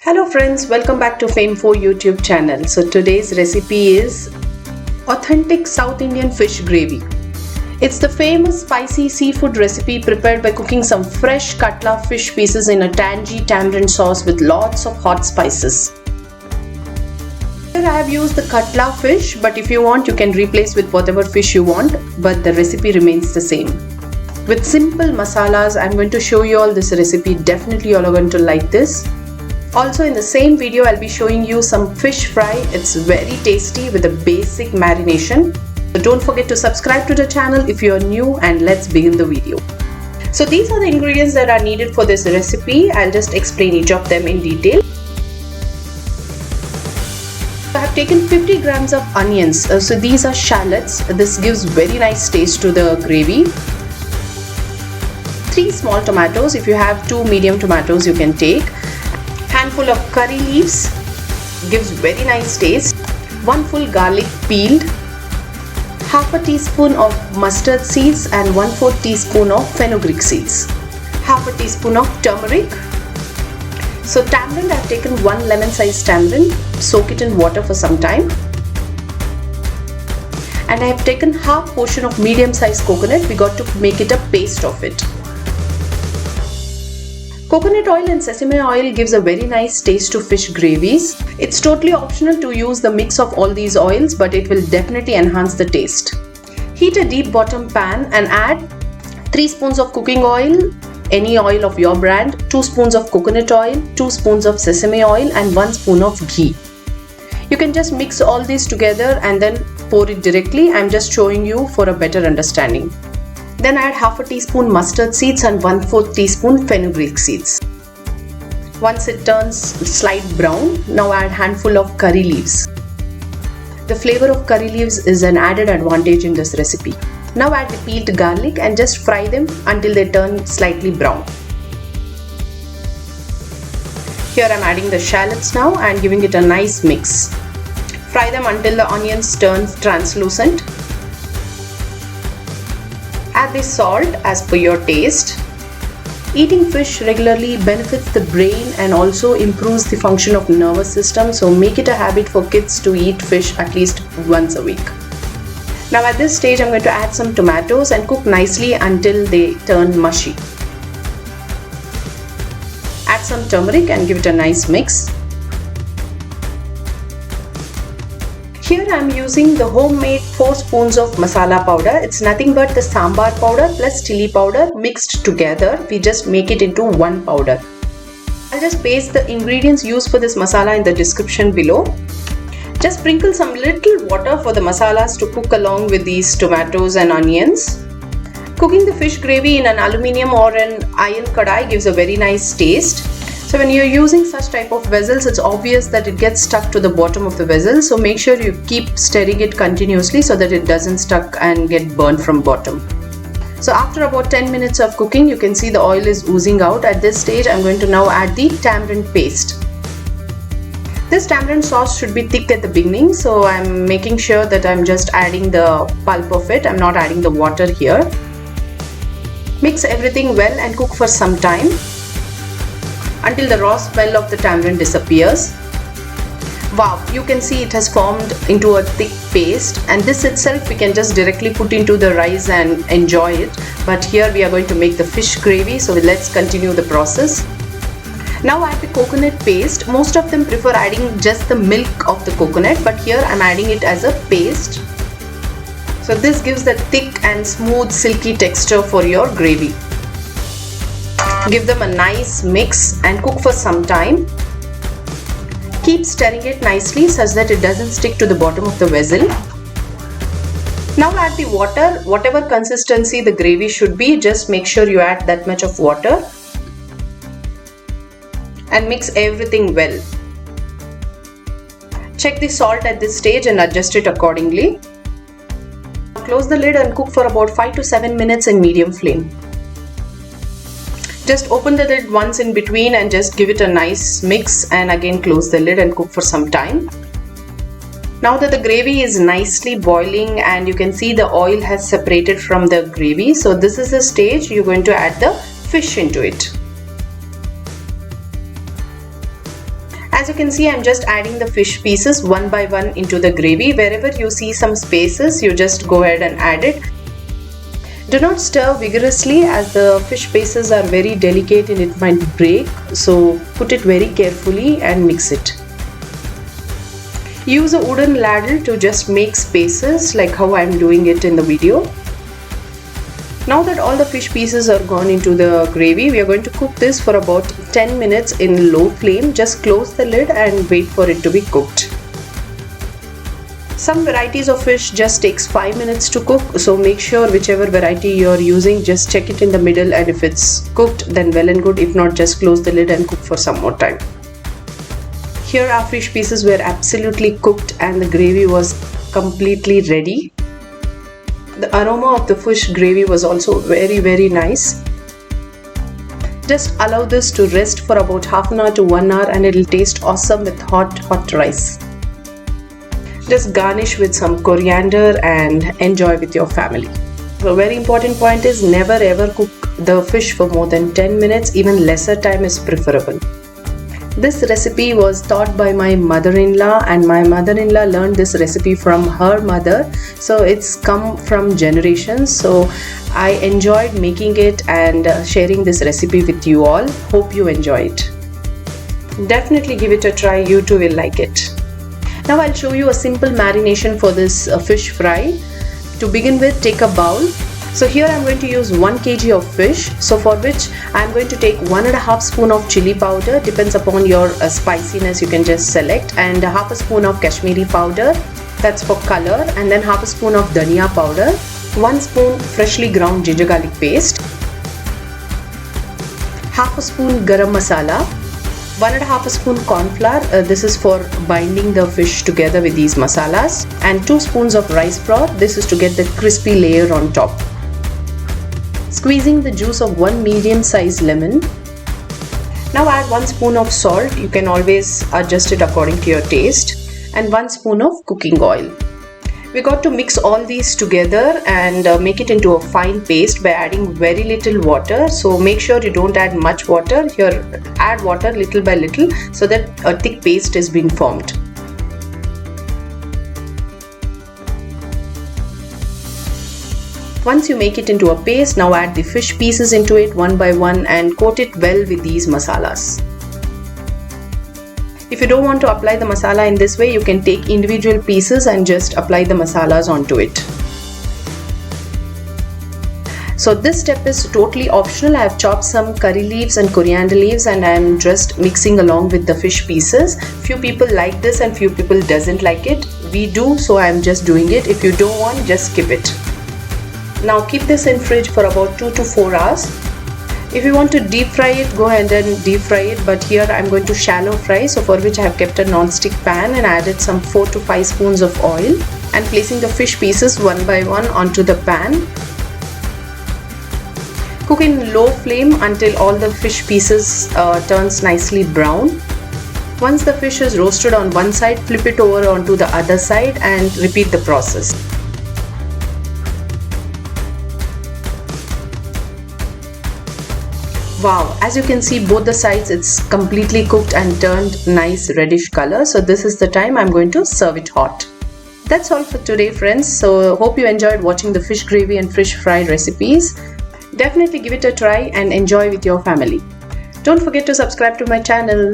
Hello friends, welcome back to Fame4 YouTube channel. So today's recipe is authentic South Indian fish gravy. It's the famous spicy seafood recipe prepared by cooking some fresh katla fish pieces in a tangy tamarind sauce with lots of hot spices. Here I have used the katla fish, but if you want you can replace with whatever fish you want, but the recipe remains the same. With simple masalas, I'm going to show you all this recipe. Definitely you all are going to like this. Also in the same video I'll be showing you some fish fry. It's very tasty with a basic marination. So don't forget to subscribe to the channel if you're new, and let's begin the video. So these are the ingredients that are needed for this recipe. I'll just explain each of them in detail. I have taken 50 grams of onions. So these are shallots. This gives very nice taste to the gravy. 3 small tomatoes. If you have 2 medium tomatoes you can take. Handful of curry leaves, gives very nice taste. 1 full garlic peeled. Half a teaspoon of mustard seeds and 1/4 teaspoon of fenugreek seeds. Half a teaspoon of turmeric. So tamarind, I have taken 1 lemon sized tamarind. Soak it in water for some time. And I have taken half portion of medium sized coconut. We got to make it a paste of it. Coconut oil and sesame oil gives a very nice taste to fish gravies. It's totally optional to use the mix of all these oils, but it will definitely enhance the taste. Heat a deep bottom pan and add 3 spoons of cooking oil, any oil of your brand, 2 spoons of coconut oil, 2 spoons of sesame oil and 1 spoon of ghee. You can just mix all these together and then pour it directly. I'm just showing you for a better understanding. Then add half a teaspoon mustard seeds and 1/4 teaspoon fenugreek seeds. Once it turns slight brown, now add handful of curry leaves. The flavor of curry leaves is an added advantage in this recipe. Now add the peeled garlic and just fry them until they turn slightly brown. Here I'm adding the shallots now and giving it a nice mix. Fry them until the onions turn translucent. Add the salt as per your taste. Eating fish regularly benefits the brain and also improves the function of nervous system, so make it a habit for kids to eat fish at least once a week. Now at this stage I'm going to add some tomatoes and cook nicely until they turn mushy. Add some turmeric and give it a nice mix. Here I am using the homemade 4 spoons of masala powder. It's nothing but the sambar powder plus chili powder mixed together. We just make it into one powder. I'll just paste the ingredients used for this masala in the description below. Just sprinkle some little water for the masalas to cook along with these tomatoes and onions. Cooking the fish gravy in an aluminium or an iron kadai gives a very nice taste. So when you're using such type of vessels, it's obvious that it gets stuck to the bottom of the vessel. So make sure you keep stirring it continuously so that it doesn't stuck and get burnt from bottom. So after about 10 minutes of cooking, you can see the oil is oozing out. At this stage, I'm going to now add the tamarind paste. This tamarind sauce should be thick at the beginning. So I'm making sure that I'm just adding the pulp of it. I'm not adding the water here. Mix everything well and cook for some time until the raw smell of the tamarind disappears. Wow, you can see it has formed into a thick paste, and this itself we can just directly put into the rice and enjoy it. But here we are going to make the fish gravy, so let's continue the process. Now add the coconut paste. Most of them prefer adding just the milk of the coconut, but here I'm adding it as a paste. So this gives the thick and smooth silky texture for your gravy. Give them a nice mix and cook for some time. Keep stirring it nicely such that it doesn't stick to the bottom of the vessel. Now add the water. Whatever consistency the gravy should be, just make sure you add that much of water. And mix everything well. Check the salt at this stage and adjust it accordingly. Close the lid and cook for about 5 to 7 minutes in medium flame. Just open the lid once in between and just give it a nice mix, and again close the lid and cook for some time. Now that the gravy is nicely boiling and you can see the oil has separated from the gravy, so this is the stage you're going to add the fish into it. As you can see, I'm just adding the fish pieces one by one into the gravy. Wherever you see some spaces, you just go ahead and add it. Do not stir vigorously as the fish pieces are very delicate and it might break. So put it very carefully and mix it. Use a wooden ladle to just make spaces like how I'm doing it in the video. Now that all the fish pieces are gone into the gravy, we are going to cook this for about 10 minutes in low flame. Just close the lid and wait for it to be cooked. Some varieties of fish just takes 5 minutes to cook, so make sure whichever variety you are using, just check it in the middle, and if it's cooked then well and good. If not, just close the lid and cook for some more time. Here our fish pieces were absolutely cooked and the gravy was completely ready. The aroma of the fish gravy was also very nice. Just allow this to rest for about half an hour to 1 hour and it will taste awesome with hot rice. Just garnish with some coriander and enjoy with your family. A very important point is never ever cook the fish for more than 10 minutes, even lesser time is preferable. This recipe was taught by my mother-in-law, and my mother-in-law learned this recipe from her mother, so it's come from generations. So I enjoyed making it and sharing this recipe with you all. Hope you enjoy it. Definitely give it a try, you too will like it. Now I'll show you a simple marination for this fish fry. To begin with, take a bowl. So here I'm going to use 1 kg of fish, so for which I'm going to take 1.5 spoon of chili powder, depends upon your spiciness, you can just select, and ½ spoon of Kashmiri powder, that's for color, and then ½ spoon of dhania powder, 1 spoon freshly ground ginger garlic paste, ½ spoon garam masala, 1.5 spoon corn flour, this is for binding the fish together with these masalas, and 2 spoons of rice broth, this is to get the crispy layer on top. Squeezing the juice of 1 medium-sized lemon. Now add 1 spoon of salt, you can always adjust it according to your taste, and 1 spoon of cooking oil. We got to mix all these together and make it into a fine paste by adding very little water. So make sure you don't add much water. Here add water little by little so that a thick paste is being formed. Once you make it into a paste, now add the fish pieces into it one by one and coat it well with these masalas. If you don't want to apply the masala in this way, you can take individual pieces and just apply the masalas onto it. So this step is totally optional. I have chopped some curry leaves and coriander leaves and I am just mixing along with the fish pieces. Few people like this and few people doesn't like it. We do, so I am just doing it. If you don't want, just skip it. Now keep this in fridge for about 2 to 4 hours. If you want to deep fry it, go ahead and deep fry it, but here I am going to shallow fry, so for which I have kept a non-stick pan and added some 4 to 5 spoons of oil and placing the fish pieces one by one onto the pan. Cook in low flame until all the fish pieces turns nicely brown. Once the fish is roasted on one side, flip it over onto the other side and repeat the process. Wow, as you can see, both the sides it's completely cooked and turned nice reddish color. So this is the time I'm going to serve it hot. That's all for today, friends. So hope you enjoyed watching the fish gravy and fish fry recipes. Definitely give it a try and enjoy with your family. Don't forget to subscribe to my channel.